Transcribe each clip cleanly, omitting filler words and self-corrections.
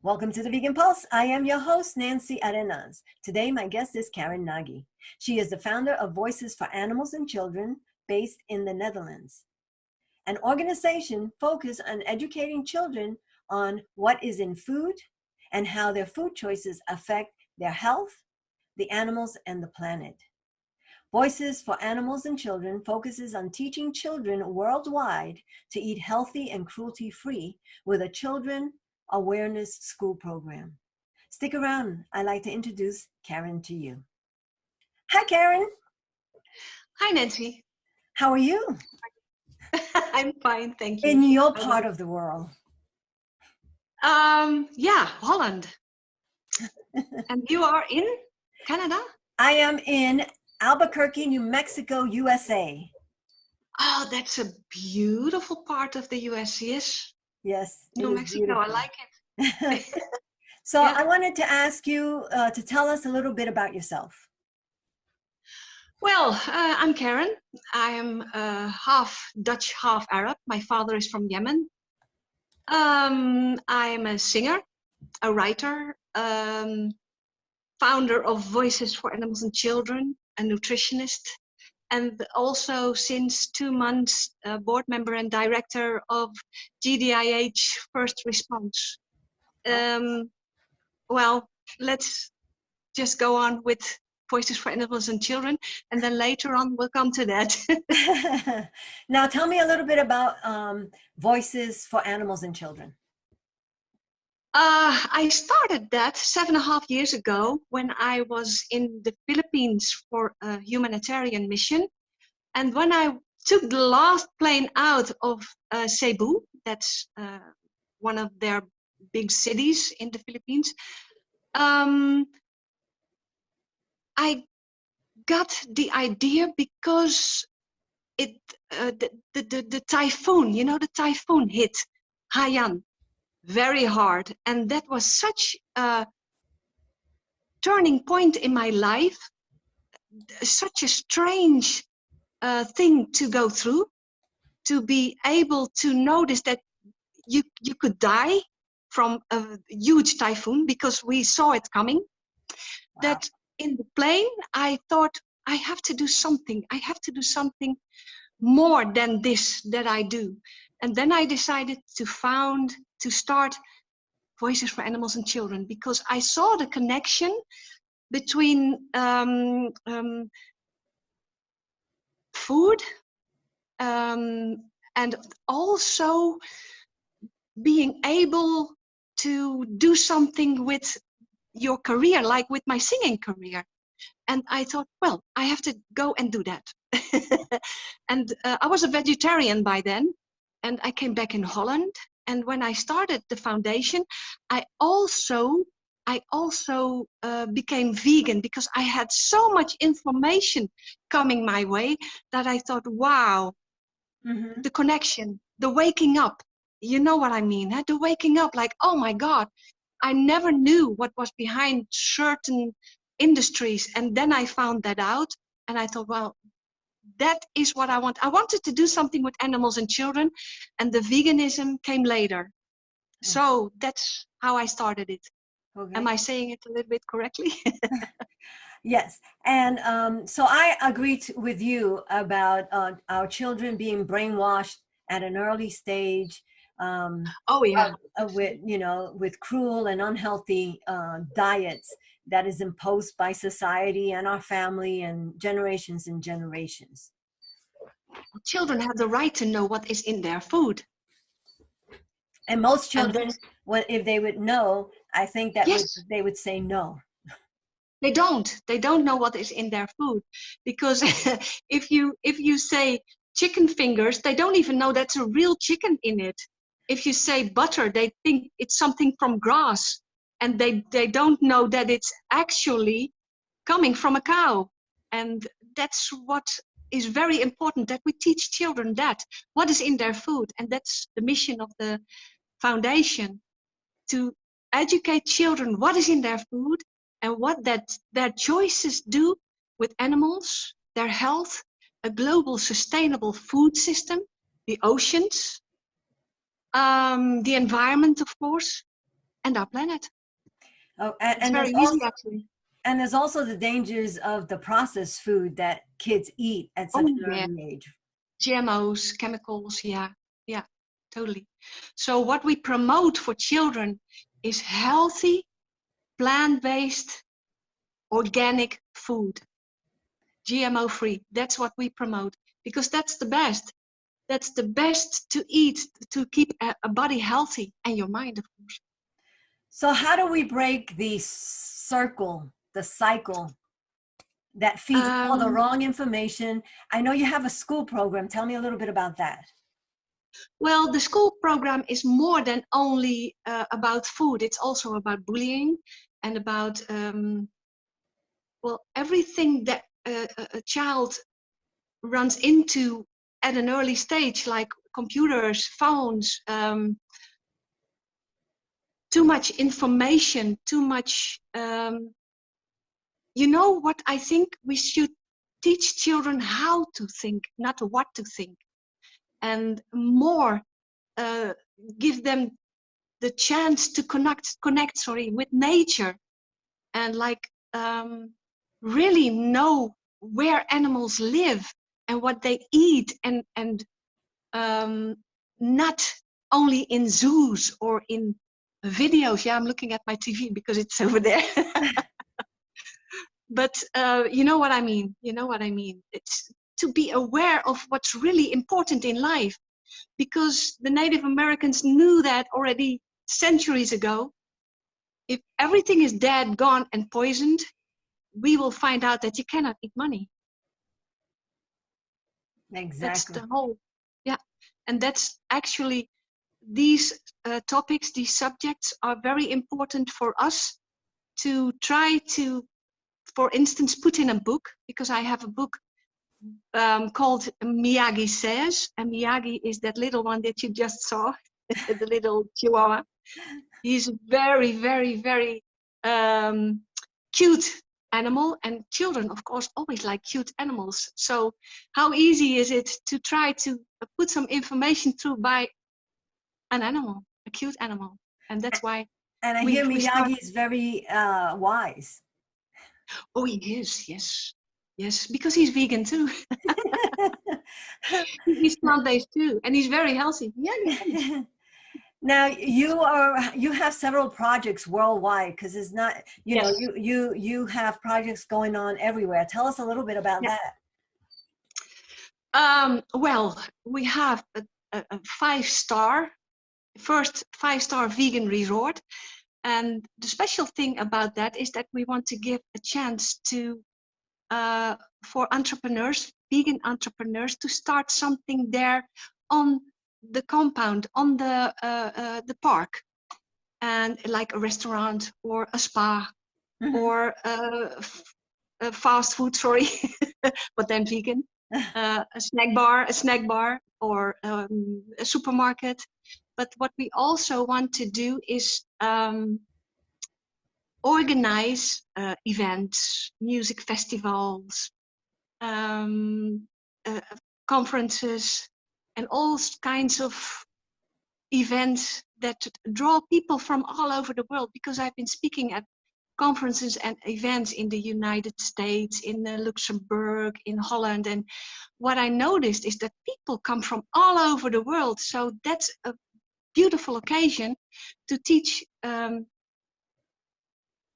Welcome to the Vegan Pulse. I am your host, Nancy Arenas. Today, my guest is Karin Nagi. She is the founder of Voices for Animals and Children, based in the Netherlands, an organization focused on educating children on what is in food and how their food choices affect their health, the animals, and the planet. Voices for Animals and Children focuses on teaching children worldwide to eat healthy and cruelty-free with a children awareness school program. Stick around. I'd like to introduce Karin to you. Hi, Karin. Hi, Nancy. How are you? I'm fine, thank you. In your part of the world? Yeah, Holland. And you are in Canada? I am in Albuquerque, New Mexico, USA. Oh, that's a beautiful part of the US, yes. Yes, New Mexico, beautiful. I like it. So yeah. I wanted to ask you to tell us a little bit about yourself. Well, I'm Karin. I am half Dutch, half Arab. My father is from Yemen. I'm a singer, a writer, founder of Voices for Animals and Children, a nutritionist, and also since 2 months, board member and director of GDIH First Response. Well, let's just go on with Voices for Animals and Children, and then later on we'll come to that. Now tell me a little bit about Voices for Animals and Children. I started that 7.5 years ago when I was in the Philippines for a humanitarian mission. And when I took the last plane out of Cebu, that's one of their big cities in the Philippines, I got the idea because the typhoon, you know, the typhoon hit Haiyan very hard, and that was such a turning point in my life, such a strange thing to go through, to be able to notice that you could die from a huge typhoon, because we saw it coming. Wow. That in the plane I thought, I have to do something, I have to do something more than this that I do. And then I decided to start Voices for Animals and Children, because I saw the connection between food and also being able to do something with your career, like with my singing career. And I thought, well, I have to go and do that. And I was a vegetarian by then, and I came back in Holland. And when I started the foundation, I also became vegan, because I had so much information coming my way that I thought, wow, the connection, the waking up, you know what I mean, huh? The waking up, like, oh my God, I never knew what was behind certain industries. And then I found that out, and I thought, well, that is what I want. I wanted to do something with animals and children, and the veganism came later. So that's how I started it. Okay. Am I saying it a little bit correctly? Yes. And so I agree with you about our children being brainwashed at an early stage. Oh yeah. With, you know, with cruel and unhealthy diets that is imposed by society and our family and generations. Children have the right to know what is in their food. And most children, if they would know, I think that yes. they would say no. They don't know what is in their food, because if you say chicken fingers, they don't even know that's a real chicken in it. If you say butter, they think it's something from grass, and they don't know that it's actually coming from a cow. And that's what is very important, that we teach children that what is in their food. And that's the mission of the foundation, to educate children what is in their food and what their choices do with animals, their health, a global sustainable food system, the oceans, the environment, of course, and our planet. Oh, It's very easy, actually. and there's also the dangers of the processed food that kids eat at such Oh, an yeah. early age. GMOs, chemicals, yeah, totally. So what we promote for children is healthy, plant-based, organic food, GMO-free. That's what we promote, because that's the best. That's the best to eat to keep a body healthy, and your mind, of course. So how do we break the cycle that feeds all the wrong information? I know you have a school program. Tell me a little bit about that. Well, the school program is more than only about food. It's also about bullying and about, well, everything that a child runs into at an early stage, like computers, phones, too much information, too much. You know what? I think we should teach children how to think, not what to think, and more give them the chance to connect with nature, and like really know where animals live and what they eat, and not only in zoos or in videos. Yeah, I'm looking at my TV because it's over there. But you know what I mean. You know what I mean. It's to be aware of what's really important in life, because the Native Americans knew that already centuries ago. If everything is dead, gone, and poisoned, we will find out that you cannot eat money. That's Exactly. the whole, yeah. And that's actually, these topics, these subjects are very important for us to try to, for instance, put in a book, because I have a book called Miyagi Says, and Miyagi is that little one that you just saw, the little chihuahua. He's very, very, very cute animal, and children, of course, always like cute animals. So how easy is it to try to put some information through by an animal, a cute animal? And that's why And I we hear start. Miyagi is very wise. Oh, he is, yes. Yes, because he's vegan too. He's plant-based too, and he's very healthy. Yeah. Now you have several projects worldwide, because it's not, you know, Yes. you have projects going on everywhere. Tell us a little bit about Yeah. that. Well, we have a first five-star vegan resort, and the special thing about that is that we want to give a chance to for entrepreneurs, vegan entrepreneurs, to start something there on the compound, on the park, and like a restaurant or a spa or a fast food, sorry, but then vegan, a snack bar, or a supermarket. But what we also want to do is organize events, music festivals, conferences, and all kinds of events that draw people from all over the world, because I've been speaking at conferences and events in the United States, in Luxembourg, in Holland, and what I noticed is that people come from all over the world. So that's a beautiful occasion to teach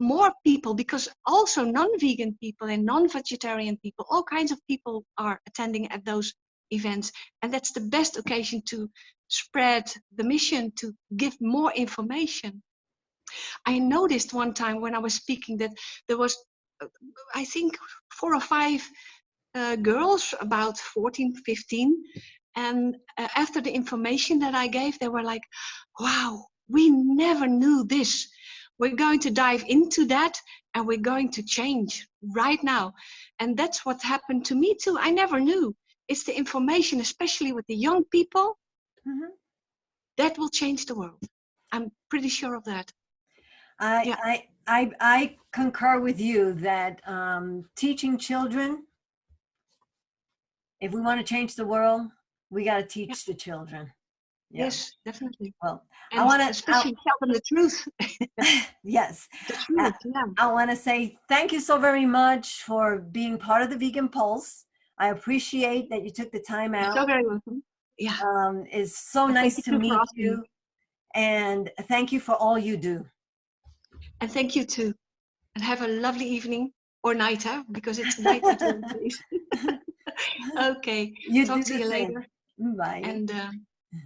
more people, because also non-vegan people and non-vegetarian people, all kinds of people are attending at those events, and that's the best occasion to spread the mission, to give more information. I noticed one time when I was speaking that there was, I think, 4 or 5 girls, about 14, 15, and after the information that I gave, they were like, wow, we never knew this. We're going to dive into that, and we're going to change right now. And that's what happened to me too. I never knew. It's the information, especially with the young people, that will change the world. I'm pretty sure of that. I concur with you that teaching children, if we want to change the world, we got to teach the children. Yeah. Yes, definitely. Well, I And want to, especially tell them the truth. yes, The truth, yeah. I want to say thank you so very much for being part of the Vegan Pulse. I appreciate that you took the time You're out. so very welcome. Yeah. It's so And thank nice you to too for meet asking me. you. And thank you for all you do. And thank you too. And have a lovely evening or night, huh? Because it's night at your place. Okay. You Talk do to the you same. later. Bye. And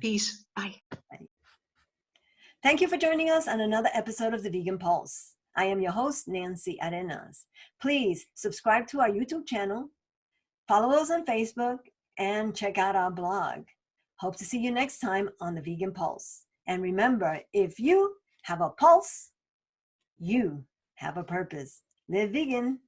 peace. Bye. Bye. Thank you for joining us on another episode of the Vegan Pulse. I am your host, Nancy Arenas. Please subscribe to our YouTube channel, follow us on Facebook, and check out our blog. Hope to see you next time on the Vegan Pulse. And remember, if you have a pulse, you have a purpose. Live vegan.